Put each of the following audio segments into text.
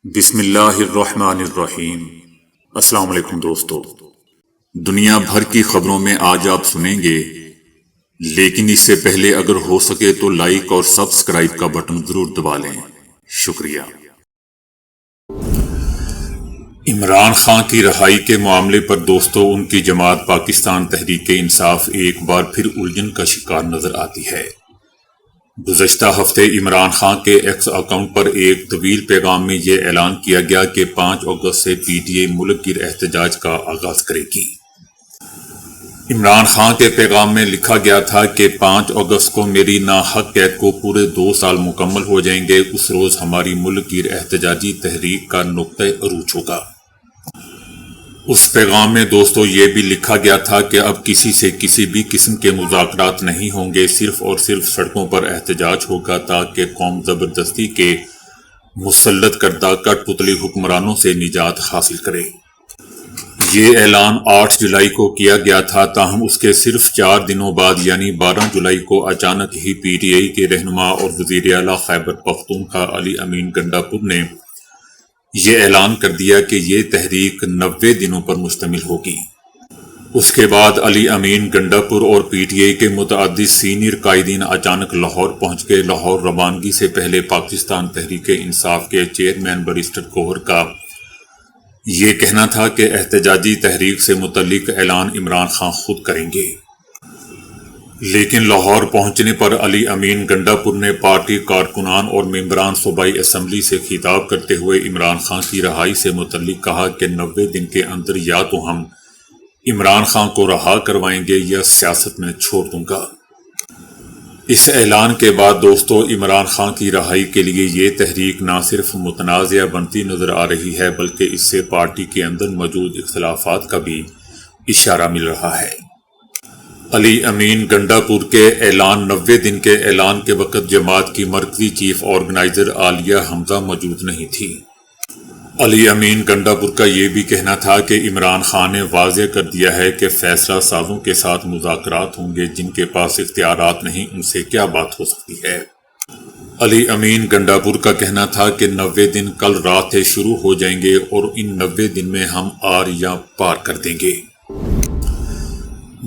بسم اللہ الرحمن الرحیم۔ السلام علیکم دوستو، دنیا بھر کی خبروں میں آج آپ سنیں گے، لیکن اس سے پہلے اگر ہو سکے تو لائک اور سبسکرائب کا بٹن ضرور دبا لیں۔ شکریہ۔ عمران خان کی رہائی کے معاملے پر دوستو، ان کی جماعت پاکستان تحریک انصاف ایک بار پھر الجھن کا شکار نظر آتی ہے۔ گزشتہ ہفتے عمران خان کے ایکس اکاؤنٹ پر ایک طویل پیغام میں یہ اعلان کیا گیا کہ 5 اگست سے پی ٹی آئی ملک گیر احتجاج کا آغاز کرے گی۔ عمران خان کے پیغام میں لکھا گیا تھا کہ 5 اگست کو میری ناحق قید کو پورے 2 سال مکمل ہو جائیں گے۔ اس روز ہماری ملک گیر احتجاجی تحریک کا نقطۂ عروج ہوگا۔ اس پیغام میں دوستو یہ بھی لکھا گیا تھا کہ اب کسی سے کسی بھی قسم کے مذاکرات نہیں ہوں گے، صرف اور صرف سڑکوں پر احتجاج ہوگا تاکہ قوم زبردستی کے مسلط کردہ کٹ پتلی حکمرانوں سے نجات حاصل کرے۔ یہ اعلان 8 جولائی کو کیا گیا تھا، تاہم اس کے صرف 4 دنوں بعد یعنی 12 جولائی کو اچانک ہی پی ٹی آئی کے رہنما اور وزیر اعلیٰ خیبر پختونخوا علی امین گنڈاپور نے یہ اعلان کر دیا کہ یہ تحریک 90 دنوں پر مشتمل ہوگی۔ اس کے بعد علی امین گنڈاپور اور پی ٹی آئی کے متعدد سینئر قائدین اچانک لاہور پہنچ گئے۔ لاہور روانگی سے پہلے پاکستان تحریک انصاف کے چیئرمین بیرسٹر گوہر کا یہ کہنا تھا کہ احتجاجی تحریک سے متعلق اعلان عمران خان خود کریں گے، لیکن لاہور پہنچنے پر علی امین گنڈاپور نے پارٹی کارکنان اور ممبران صوبائی اسمبلی سے خطاب کرتے ہوئے عمران خان کی رہائی سے متعلق کہا کہ 90 دن کے اندر یا تو ہم عمران خان کو رہا کروائیں گے یا سیاست میں چھوڑ دوں گا۔ اس اعلان کے بعد دوستو، عمران خان کی رہائی کے لیے یہ تحریک نہ صرف متنازع بنتی نظر آ رہی ہے بلکہ اس سے پارٹی کے اندر موجود اختلافات کا بھی اشارہ مل رہا ہے۔ علی امین گنڈاپور کے اعلان 90 دن کے اعلان کے وقت جماعت کی مرکزی چیف آرگنائزر عالیہ حمزہ موجود نہیں تھی۔ علی امین گنڈاپور کا یہ بھی کہنا تھا کہ عمران خان نے واضح کر دیا ہے کہ فیصلہ سازوں کے ساتھ مذاکرات ہوں گے، جن کے پاس اختیارات نہیں ان سے کیا بات ہو سکتی ہے۔ علی امین گنڈاپور کا کہنا تھا کہ 90 دن کل رات سے شروع ہو جائیں گے اور ان 90 دن میں ہم آر یا پار کر دیں گے۔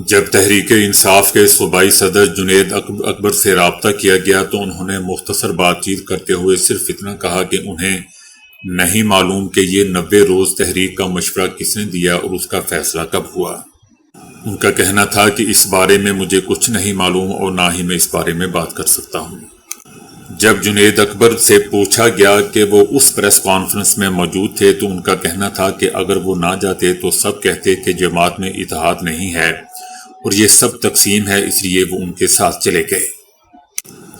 جب تحریک انصاف کے صوبائی صدر جنید اکبر سے رابطہ کیا گیا تو انہوں نے مختصر بات چیت کرتے ہوئے صرف اتنا کہا کہ انہیں نہیں معلوم کہ یہ 90 روز تحریک کا مشورہ کس نے دیا اور اس کا فیصلہ کب ہوا۔ ان کا کہنا تھا کہ اس بارے میں مجھے کچھ نہیں معلوم اور نہ ہی میں اس بارے میں بات کر سکتا ہوں۔ جب جنید اکبر سے پوچھا گیا کہ وہ اس پریس کانفرنس میں موجود تھے تو ان کا کہنا تھا کہ اگر وہ نہ جاتے تو سب کہتے کہ جماعت میں اتحاد نہیں ہے اور یہ سب تقسیم ہے، اس لیے وہ ان کے ساتھ چلے گئے۔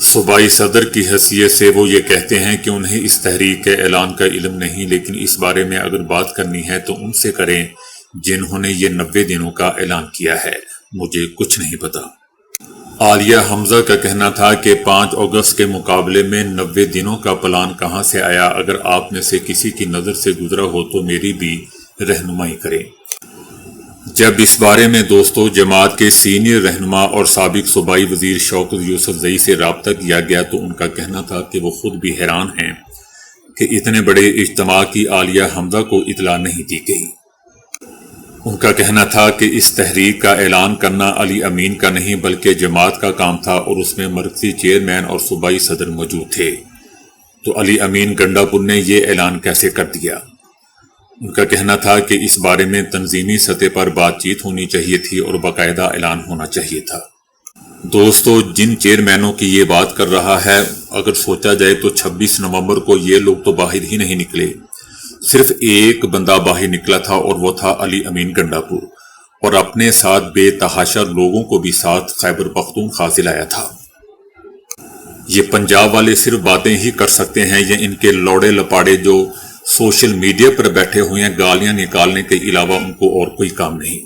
صوبائی صدر کی حیثیت سے وہ یہ کہتے ہیں کہ انہیں اس تحریک کے اعلان کا علم نہیں، لیکن اس بارے میں اگر بات کرنی ہے تو ان سے کریں جنہوں نے یہ 90 دنوں کا اعلان کیا ہے، مجھے کچھ نہیں پتا۔ عالیہ حمزہ کا کہنا تھا کہ 5 اگست کے مقابلے میں 90 دنوں کا پلان کہاں سے آیا؟ اگر آپ میں سے کسی کی نظر سے گزرا ہو تو میری بھی رہنمائی کریں۔ جب اس بارے میں دوستو جماعت کے سینئر رہنما اور سابق صوبائی وزیر شوکت یوسف زئی سے رابطہ کیا گیا تو ان کا کہنا تھا کہ وہ خود بھی حیران ہیں کہ اتنے بڑے اجتماع کی عالیہ حمزہ کو اطلاع نہیں دی گئی۔ ان کا کہنا تھا کہ اس تحریک کا اعلان کرنا علی امین کا نہیں بلکہ جماعت کا کام تھا اور اس میں مرکزی چیئرمین اور صوبائی صدر موجود تھے، تو علی امین گنڈاپور نے یہ اعلان کیسے کر دیا؟ ان کا کہنا تھا کہ اس بارے میں تنظیمی سطح پر بات چیت ہونی چاہیے تھی اور باقاعدہ اعلان ہونا چاہیے تھا۔ دوستو، جن چیئرمینوں کی یہ بات کر رہا ہے، اگر سوچا جائے تو 26 نومبر کو یہ لوگ تو باہر ہی نہیں نکلے، صرف ایک بندہ باہر نکلا تھا اور وہ تھا علی امین گنڈاپور، اور اپنے ساتھ بے تحاشا لوگوں کو بھی ساتھ خیبر پختونخوا سے لایا تھا۔ یہ پنجاب والے صرف باتیں ہی کر سکتے ہیں یا ان کے لوڑے لپاڑے جو سوشل میڈیا پر بیٹھے ہوئے ہیں گالیاں نکالنے کے علاوہ ان کو اور کوئی کام نہیں۔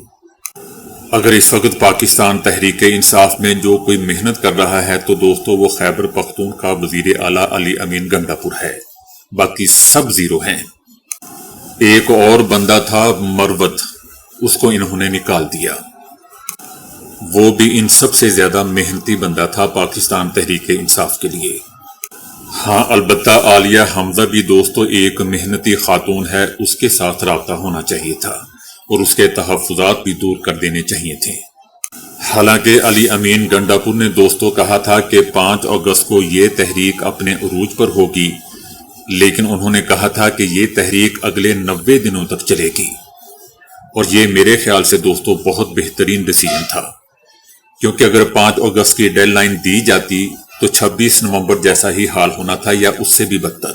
اگر اس وقت پاکستان تحریک انصاف میں جو کوئی محنت کر رہا ہے تو دوستو وہ خیبر پختونخوا وزیر اعلیٰ علی امین گنڈاپور ہے، باقی سب زیرو ہیں۔ ایک اور بندہ تھا مروت، اس کو انہوں نے نکال دیا، وہ بھی ان سب سے زیادہ محنتی بندہ تھا پاکستان تحریک انصاف کے لیے۔ ہاں البتہ عالیہ حمزہ بھی دوستو ایک محنتی خاتون ہے، اس کے ساتھ رابطہ ہونا چاہیے تھا اور اس کے تحفظات بھی دور کر دینے چاہیے تھے۔ حالانکہ علی امین گنڈاپور نے دوستو کہا تھا کہ 5 اگست کو یہ تحریک اپنے عروج پر ہوگی، لیکن انہوں نے کہا تھا کہ یہ تحریک اگلے 90 دنوں تک چلے گی، اور یہ میرے خیال سے دوستو بہت بہترین ڈیسیژن تھا، کیونکہ اگر 5 اگست کی ڈیڈ لائن دی جاتی تو 26 نومبر جیسا ہی حال ہونا تھا یا اس سے بھی بدتر،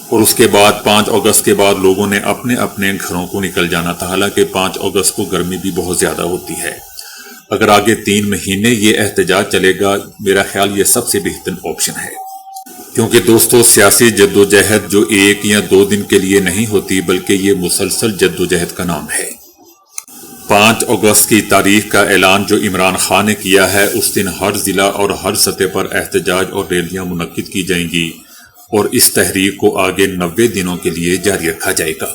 اور اس کے بعد 5 اگست کے بعد لوگوں نے اپنے اپنے گھروں کو نکل جانا تھا۔ حالانکہ 5 اگست کو گرمی بھی بہت زیادہ ہوتی ہے۔ اگر آگے 3 مہینے یہ احتجاج چلے گا، میرا خیال یہ سب سے بہترین آپشن ہے، کیونکہ دوستو سیاسی جدوجہد جو 1 یا 2 دن کے لیے نہیں ہوتی، بلکہ یہ مسلسل جدوجہد کا نام ہے۔ 5 اگست کی تاریخ کا اعلان جو عمران خان نے کیا ہے، اس دن ہر ضلع اور ہر سطح پر احتجاج اور ریلیاں منعقد کی جائیں گی، اور اس تحریک کو آگے 90 دنوں کے لیے جاری رکھا جائے گا۔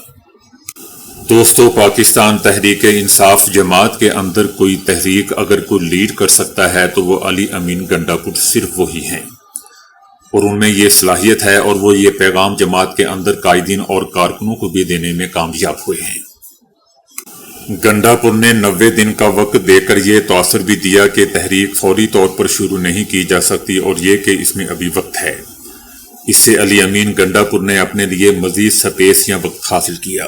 دوستو پاکستان تحریک انصاف جماعت کے اندر کوئی تحریک اگر کوئی لیڈ کر سکتا ہے تو وہ علی امین گنڈاپور صرف وہی ہیں، اور ان میں یہ صلاحیت ہے، اور وہ یہ پیغام جماعت کے اندر قائدین اور کارکنوں کو بھی دینے میں کامیاب ہوئے ہیں۔ گنڈاپور نے 90 دن کا وقت دے کر یہ تاثر بھی دیا کہ تحریک فوری طور پر شروع نہیں کی جا سکتی، اور یہ کہ اس میں ابھی وقت ہے۔ اس سے علی امین گنڈاپور نے اپنے لیے مزید سپیس یا وقت حاصل کیا۔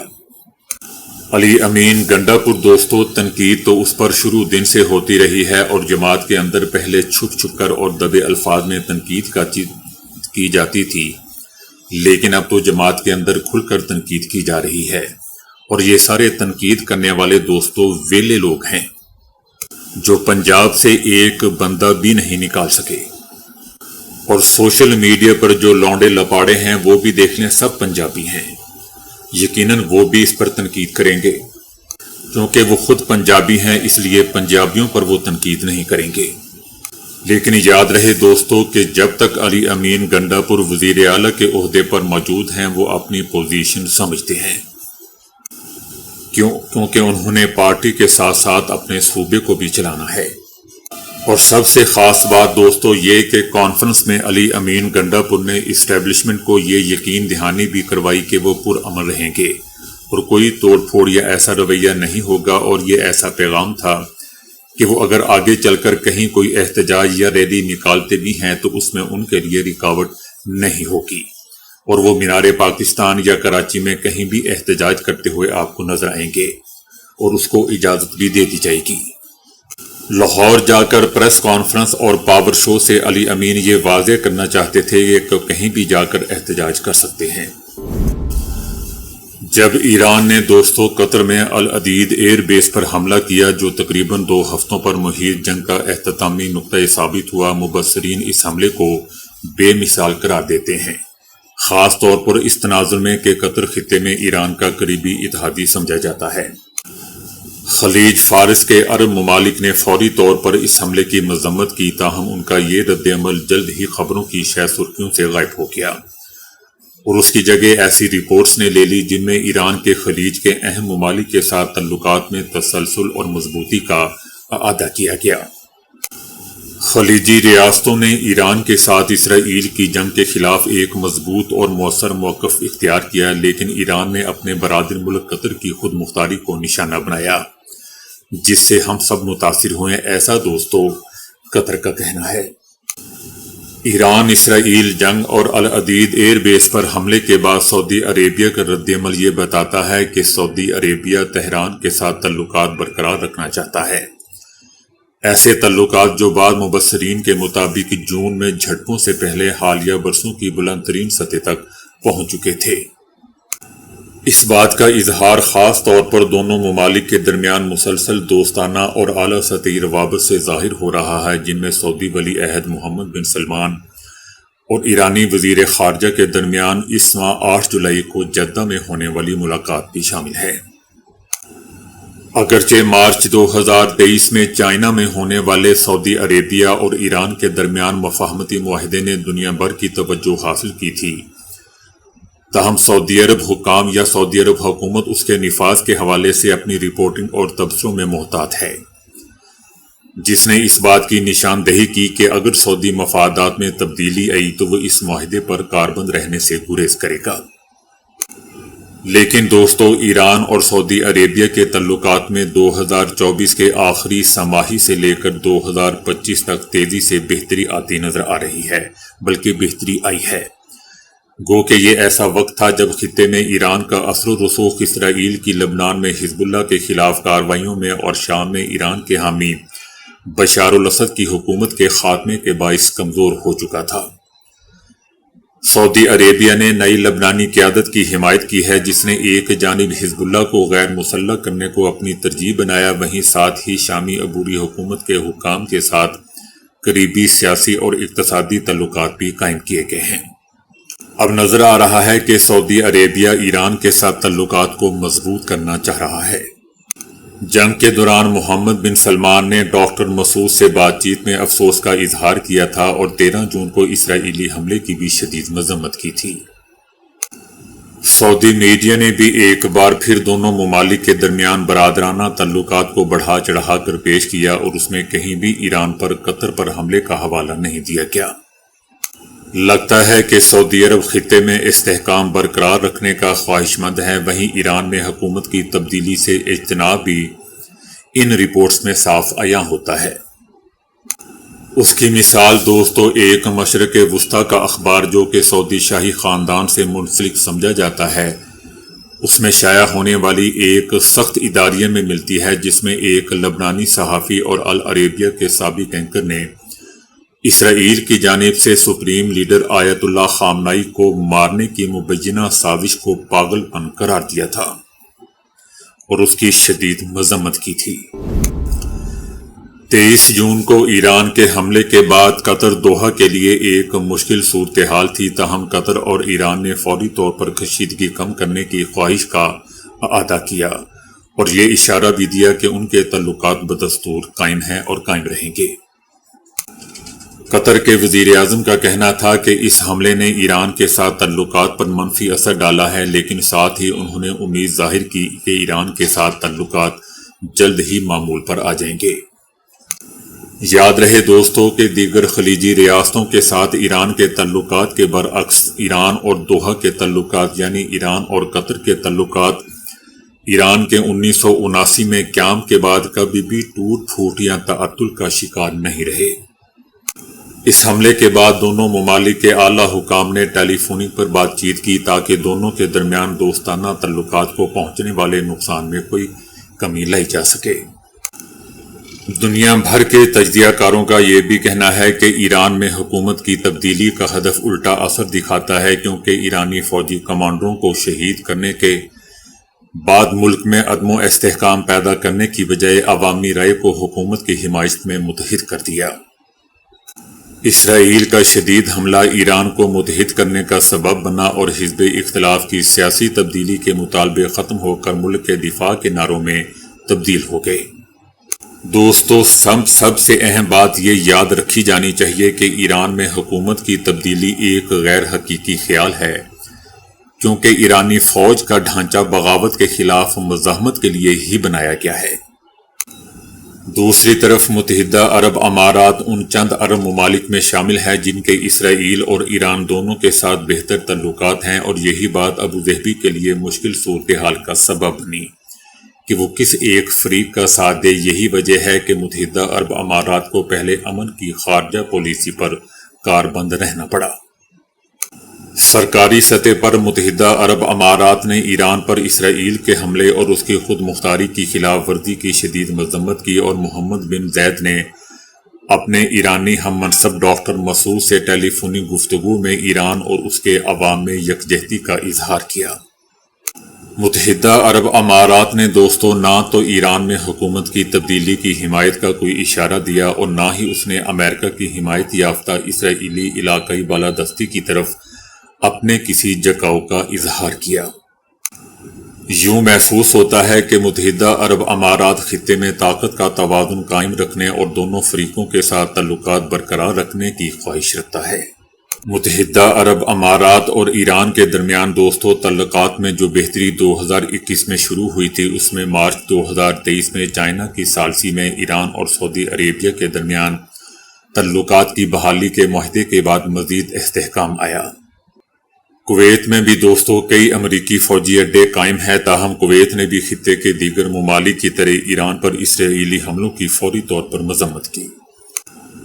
علی امین گنڈاپور دوستو تنقید تو اس پر شروع دن سے ہوتی رہی ہے، اور جماعت کے اندر پہلے چھپ چھپ کر اور دبے الفاظ میں تنقید کی جاتی تھی، لیکن اب تو جماعت کے اندر کھل کر تنقید کی جا رہی ہے، اور یہ سارے تنقید کرنے والے دوستو ویلے لوگ ہیں جو پنجاب سے ایک بندہ بھی نہیں نکال سکے، اور سوشل میڈیا پر جو لونڈے لپاڑے ہیں وہ بھی دیکھ لیں سب پنجابی ہیں، یقیناً وہ بھی اس پر تنقید کریں گے، کیونکہ وہ خود پنجابی ہیں، اس لیے پنجابیوں پر وہ تنقید نہیں کریں گے۔ لیکن یاد رہے دوستو کہ جب تک علی امین گنڈاپور وزیر اعلیٰ کے عہدے پر موجود ہیں وہ اپنی پوزیشن سمجھتے ہیں، کیونکہ انہوں نے پارٹی کے ساتھ ساتھ اپنے صوبے کو بھی چلانا ہے۔ اور سب سے خاص بات دوستو یہ کہ کانفرنس میں علی امین گنڈاپور نے اسٹیبلشمنٹ کو یہ یقین دہانی بھی کروائی کہ وہ پرامن رہیں گے اور کوئی توڑ پھوڑ یا ایسا رویہ نہیں ہوگا، اور یہ ایسا پیغام تھا کہ وہ اگر آگے چل کر کہیں کوئی احتجاج یا ریلی نکالتے بھی ہیں تو اس میں ان کے لیے رکاوٹ نہیں ہوگی، اور وہ مینار پاکستان یا کراچی میں کہیں بھی احتجاج کرتے ہوئے آپ کو نظر آئیں گے، اور اس کو اجازت بھی دے دی جائے گی۔ لاہور جا کر پریس کانفرنس اور پاور شو سے علی امین یہ واضح کرنا چاہتے تھے کہ کہیں بھی جا کر احتجاج کر سکتے ہیں۔ جب ایران نے دوستو قطر میں العدید ایئر بیس پر حملہ کیا جو تقریباً 2 ہفتوں پر محیط جنگ کا اختتامی نقطہ ثابت ہوا، مبصرین اس حملے کو بے مثال قرار دیتے ہیں، خاص طور پر اس تناظر میں کہ قطر خطے میں ایران کا قریبی اتحادی سمجھا جاتا ہے۔ خلیج فارس کے عرب ممالک نے فوری طور پر اس حملے کی مذمت کی، تاہم ان کا یہ رد عمل جلد ہی خبروں کی شہ سرخیوں سے غائب ہو گیا، اور اس کی جگہ ایسی رپورٹس نے لے لی جن میں ایران کے خلیج کے اہم ممالک کے ساتھ تعلقات میں تسلسل اور مضبوطی کا اعادہ کیا گیا۔ خلیجی ریاستوں نے ایران کے ساتھ اسرائیل کی جنگ کے خلاف ایک مضبوط اور مؤثر موقف اختیار کیا، لیکن ایران نے اپنے برادر ملک قطر کی خود مختاری کو نشانہ بنایا، جس سے ہم سب متاثر ہوئے، ایسا دوستو قطر کا کہنا ہے۔ ایران اسرائیل جنگ اور العدید ایئر بیس پر حملے کے بعد سعودی عربیہ کا رد عمل یہ بتاتا ہے کہ سعودی عربیہ تہران کے ساتھ تعلقات برقرار رکھنا چاہتا ہے، ایسے تعلقات جو بعض مبصرین کے مطابق جون میں جھڑپوں سے پہلے حالیہ برسوں کی بلند ترین سطح تک پہنچ چکے تھے۔ اس بات کا اظہار خاص طور پر دونوں ممالک کے درمیان مسلسل دوستانہ اور اعلیٰ سطحی روابط سے ظاہر ہو رہا ہے، جن میں سعودی ولی عہد محمد بن سلمان اور ایرانی وزیر خارجہ کے درمیان اس ماہ 8 جولائی کو جدہ میں ہونے والی ملاقات بھی شامل ہے۔ اگرچہ مارچ 2023 میں چائنا میں ہونے والے سعودی عربیہ اور ایران کے درمیان مفاہمتی معاہدے نے دنیا بھر کی توجہ حاصل کی تھی، تاہم سعودی عرب حکام یا سعودی عرب حکومت اس کے نفاذ کے حوالے سے اپنی رپورٹنگ اور تبصروں میں محتاط ہے۔ جس نے اس بات کی نشاندہی کی کہ اگر سعودی مفادات میں تبدیلی آئی تو وہ اس معاہدے پر کاربند رہنے سے گریز کرے گا۔ لیکن دوستو، ایران اور سعودی عربیہ کے تعلقات میں 2024 کے آخری سماہی سے لے کر 2025 تک تیزی سے بہتری آتی نظر آ رہی ہے، بلکہ بہتری آئی ہے۔ گو کہ یہ ایسا وقت تھا جب خطے میں ایران کا اثر و رسوخ اسرائیل کی لبنان میں حزب اللہ کے خلاف کارروائیوں میں اور شام میں ایران کے حامی بشار الاسد کی حکومت کے خاتمے کے باعث کمزور ہو چکا تھا۔ سعودی عربیہ نے نئی لبنانی قیادت کی حمایت کی ہے، جس نے ایک جانب حزب اللہ کو غیر مسلح کرنے کو اپنی ترجیح بنایا، وہیں ساتھ ہی شامی عبوری حکومت کے حکام کے ساتھ قریبی سیاسی اور اقتصادی تعلقات بھی قائم کیے گئے ہیں۔ اب نظر آ رہا ہے کہ سعودی عربیہ ایران کے ساتھ تعلقات کو مضبوط کرنا چاہ رہا ہے۔ جنگ کے دوران محمد بن سلمان نے ڈاکٹر مسعود سے بات چیت میں افسوس کا اظہار کیا تھا اور 13 جون کو اسرائیلی حملے کی بھی شدید مذمت کی تھی۔ سعودی میڈیا نے بھی ایک بار پھر دونوں ممالک کے درمیان برادرانہ تعلقات کو بڑھا چڑھا کر پیش کیا اور اس میں کہیں بھی ایران پر قطر پر حملے کا حوالہ نہیں دیا گیا۔ لگتا ہے کہ سعودی عرب خطے میں استحکام برقرار رکھنے کا خواہش مند ہے، وہیں ایران میں حکومت کی تبدیلی سے اجتناب بھی ان رپورٹس میں صاف عیاں ہوتا ہے۔ اس کی مثال دوستو ایک مشرق وسطیٰ کا اخبار جو کہ سعودی شاہی خاندان سے منسلک سمجھا جاتا ہے، اس میں شائع ہونے والی ایک سخت اداریے میں ملتی ہے، جس میں ایک لبنانی صحافی اور العربیہ کے سابق اینکر نے اسرائیل کی جانب سے سپریم لیڈر آیت اللہ خامنائی کو مارنے کی مبینہ سازش کو پاگل پن قرار دیا تھا اور اس کی شدید مذمت کی تھی۔ 23 جون کو ایران کے حملے کے بعد قطر دوحہ کے لیے ایک مشکل صورتحال تھی، تاہم قطر اور ایران نے فوری طور پر کشیدگی کم کرنے کی خواہش کا اعادہ کیا اور یہ اشارہ بھی دیا کہ ان کے تعلقات بدستور قائم ہیں اور قائم رہیں گے۔ قطر کے وزیر اعظم کا کہنا تھا کہ اس حملے نے ایران کے ساتھ تعلقات پر منفی اثر ڈالا ہے، لیکن ساتھ ہی انہوں نے امید ظاہر کی کہ ایران کے ساتھ تعلقات جلد ہی معمول پر آ جائیں گے۔ یاد رہے دوستو کہ دیگر خلیجی ریاستوں کے ساتھ ایران کے تعلقات کے برعکس ایران اور دوحہ کے تعلقات یعنی ایران اور قطر کے تعلقات ایران کے 1979 میں قیام کے بعد کبھی بھی ٹوٹ پھوٹ یا تعطل کا شکار نہیں رہے۔ اس حملے کے بعد دونوں ممالک کے اعلیٰ حکام نے ٹیلی فونک پر بات چیت کی تاکہ دونوں کے درمیان دوستانہ تعلقات کو پہنچنے والے نقصان میں کوئی کمی لائی جا سکے۔ دنیا بھر کے تجزیہ کاروں کا یہ بھی کہنا ہے کہ ایران میں حکومت کی تبدیلی کا ہدف الٹا اثر دکھاتا ہے، کیونکہ ایرانی فوجی کمانڈروں کو شہید کرنے کے بعد ملک میں عدم و استحکام پیدا کرنے کی بجائے عوامی رائے کو حکومت کی حمایت میں متحد کر دیا۔ اسرائیل کا شدید حملہ ایران کو متحد کرنے کا سبب بنا اور حزب اختلاف کی سیاسی تبدیلی کے مطالبے ختم ہو کر ملک کے دفاع کے نعروں میں تبدیل ہو گئے۔ دوستو سب سے اہم بات یہ یاد رکھی جانی چاہیے کہ ایران میں حکومت کی تبدیلی ایک غیر حقیقی خیال ہے، کیونکہ ایرانی فوج کا ڈھانچہ بغاوت کے خلاف مزاحمت کے لیے ہی بنایا گیا ہے۔ دوسری طرف متحدہ عرب امارات ان چند عرب ممالک میں شامل ہے جن کے اسرائیل اور ایران دونوں کے ساتھ بہتر تعلقات ہیں، اور یہی بات ابوظہبی کے لیے مشکل صورتحال کا سبب بنی کہ وہ کس ایک فریق کا ساتھ دے۔ یہی وجہ ہے کہ متحدہ عرب امارات کو پہلے امن کی خارجہ پالیسی پر کاربند رہنا پڑا۔ سرکاری سطح پر متحدہ عرب امارات نے ایران پر اسرائیل کے حملے اور اس کی خود مختاری کی خلاف ورزی کی شدید مذمت کی، اور محمد بن زید نے اپنے ایرانی ہم منصب ڈاکٹر مسعود سے ٹیلی فونی گفتگو میں ایران اور اس کے عوام میں یکجہتی کا اظہار کیا۔ متحدہ عرب امارات نے دوستو نہ تو ایران میں حکومت کی تبدیلی کی حمایت کا کوئی اشارہ دیا اور نہ ہی اس نے امریکہ کی حمایت یافتہ اسرائیلی علاقائی بالادستی کی طرف اپنے کسی جھکاؤ کا اظہار کیا۔ یوں محسوس ہوتا ہے کہ متحدہ عرب امارات خطے میں طاقت کا توازن قائم رکھنے اور دونوں فریقوں کے ساتھ تعلقات برقرار رکھنے کی خواہش رکھتا ہے۔ متحدہ عرب امارات اور ایران کے درمیان دوستوں تعلقات میں جو بہتری 2021 میں شروع ہوئی تھی، اس میں مارچ 2023 میں چائنا کی ثالثی میں ایران اور سعودی عربیہ کے درمیان تعلقات کی بحالی کے معاہدے کے بعد مزید استحکام آیا۔ کویت میں بھی دوستوں کئی امریکی فوجی اڈے قائم ہیں، تاہم کویت نے بھی خطے کے دیگر ممالک کی طرح ایران پر اسرائیلی حملوں کی فوری طور پر مذمت کی۔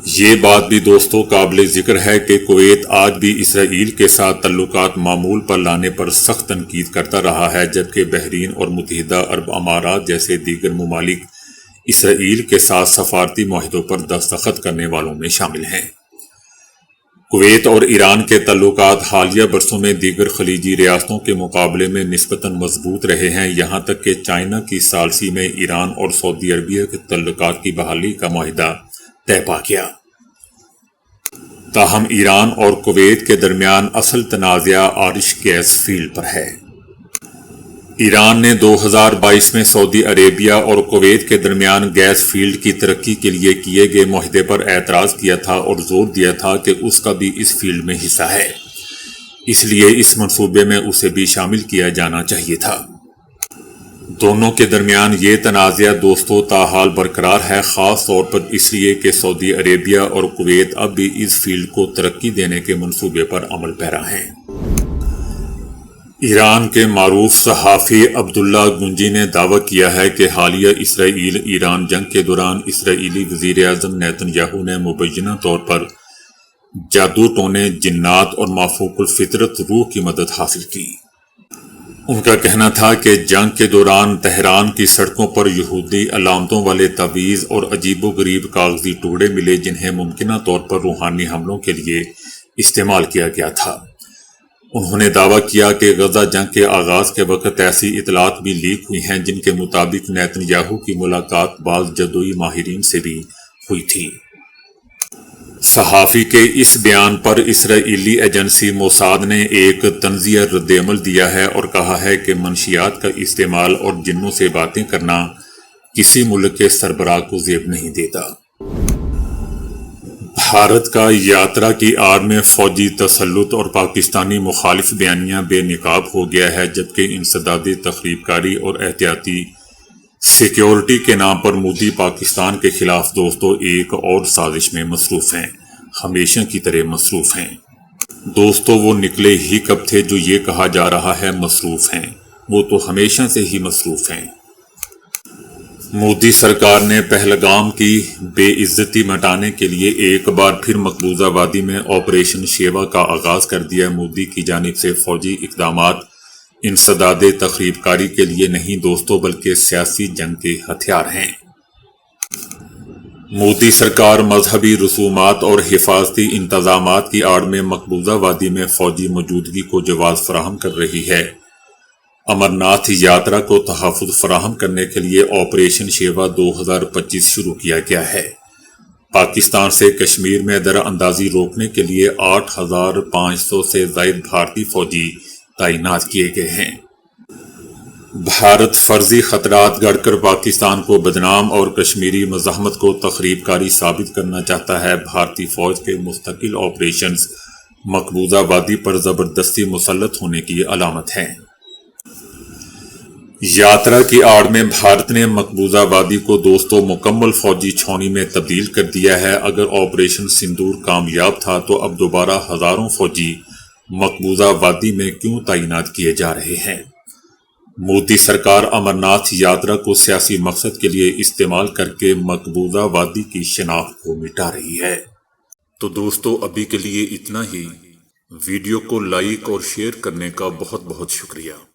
یہ بات بھی دوستوں قابل ذکر ہے کہ کویت آج بھی اسرائیل کے ساتھ تعلقات معمول پر لانے پر سخت تنقید کرتا رہا ہے، جبکہ بحرین اور متحدہ عرب امارات جیسے دیگر ممالک اسرائیل کے ساتھ سفارتی معاہدوں پر دستخط کرنے والوں میں شامل ہیں۔ کویت اور ایران کے تعلقات حالیہ برسوں میں دیگر خلیجی ریاستوں کے مقابلے میں نسبتاً مضبوط رہے ہیں، یہاں تک کہ چائنا کی ثالثی میں ایران اور سعودی عربیہ کے تعلقات کی بحالی کا معاہدہ طے پا گیا۔ تاہم ایران اور کویت کے درمیان اصل تنازعہ آرش گیس فیلڈ پر ہے۔ ایران نے 2022 میں سعودی عربیہ اور کویت کے درمیان گیس فیلڈ کی ترقی کے لیے کیے گئے معاہدے پر اعتراض کیا تھا اور زور دیا تھا کہ اس کا بھی اس فیلڈ میں حصہ ہے، اس لیے اس منصوبے میں اسے بھی شامل کیا جانا چاہیے تھا۔ دونوں کے درمیان یہ تنازعہ دوستوں تاحال برقرار ہے، خاص طور پر اس لیے کہ سعودی عربیہ اور کویت اب بھی اس فیلڈ کو ترقی دینے کے منصوبے پر عمل پیرا ہیں۔ ایران کے معروف صحافی عبداللہ گنجی نے دعویٰ کیا ہے کہ حالیہ اسرائیل ایران جنگ کے دوران اسرائیلی وزیر اعظم نیتن یاہو نے مبینہ طور پر جادو ٹونے، جنات اور مافوق الفطرت روح کی مدد حاصل کی۔ ان کا کہنا تھا کہ جنگ کے دوران تہران کی سڑکوں پر یہودی علامتوں والے تعویذ اور عجیب و غریب کاغذی ٹکڑے ملے جنہیں ممکنہ طور پر روحانی حملوں کے لیے استعمال کیا گیا تھا۔ انہوں نے دعویٰ کیا کہ غزہ جنگ کے آغاز کے وقت ایسی اطلاعات بھی لیک ہوئی ہیں جن کے مطابق نیتن یاہو کی ملاقات بعض جدوئی ماہرین سے بھی ہوئی تھی۔ صحافی کے اس بیان پر اسرائیلی ایجنسی موساد نے ایک طنزیہ رد عمل دیا ہے اور کہا ہے کہ منشیات کا استعمال اور جنوں سے باتیں کرنا کسی ملک کے سربراہ کو زیب نہیں دیتا۔ بھارت کا یاترا کی آڑ میں فوجی تسلط اور پاکستانی مخالف بیانیہ بے نقاب ہو گیا ہے، جبکہ انسداد تخریب کاری اور احتیاطی سیکیورٹی کے نام پر مودی پاکستان کے خلاف دوستوں ایک اور سازش میں مصروف ہیں، ہمیشہ کی طرح مصروف ہیں۔ دوستوں وہ نکلے ہی کب تھے جو یہ کہا جا رہا ہے مصروف ہیں، وہ تو ہمیشہ سے ہی مصروف ہیں۔ مودی سرکار نے پہلگام کی بے عزتی مٹانے کے لیے ایک بار پھر مقبوضہ وادی میں آپریشن شیوا کا آغاز کر دیا۔ مودی کی جانب سے فوجی اقدامات انسداد تخریب کاری کے لیے نہیں دوستوں، بلکہ سیاسی جنگ کے ہتھیار ہیں۔ مودی سرکار مذہبی رسومات اور حفاظتی انتظامات کی آڑ میں مقبوضہ وادی میں فوجی موجودگی کو جواز فراہم کر رہی ہے۔ امرناتھ یاترا کو تحفظ فراہم کرنے کے لیے آپریشن شیوا 2025 شروع کیا گیا ہے۔ پاکستان سے کشمیر میں درہ اندازی روکنے کے لیے 8,500 سے زائد بھارتی فوجی تعینات کیے گئے ہیں۔ بھارت فرضی خطرات گڑھ کر پاکستان کو بدنام اور کشمیری مزاحمت کو تخریب کاری ثابت کرنا چاہتا ہے۔ بھارتی فوج کے مستقل آپریشنز مقبوضہ وادی پر زبردستی مسلط ہونے کی علامت ہیں۔ یاترا کی آڑ میں بھارت نے مقبوضہ وادی کو دوستوں مکمل فوجی چھاؤنی میں تبدیل کر دیا ہے۔ اگر آپریشن سندور کامیاب تھا تو اب دوبارہ ہزاروں فوجی مقبوضہ وادی میں کیوں تعینات کیے جا رہے ہیں؟ مودی سرکار امرناتھ یاترا کو سیاسی مقصد کے لیے استعمال کر کے مقبوضہ وادی کی شناخت کو مٹا رہی ہے۔ تو دوستو ابھی کے لیے اتنا ہی۔ ویڈیو کو لائک اور شیئر کرنے کا بہت بہت شکریہ۔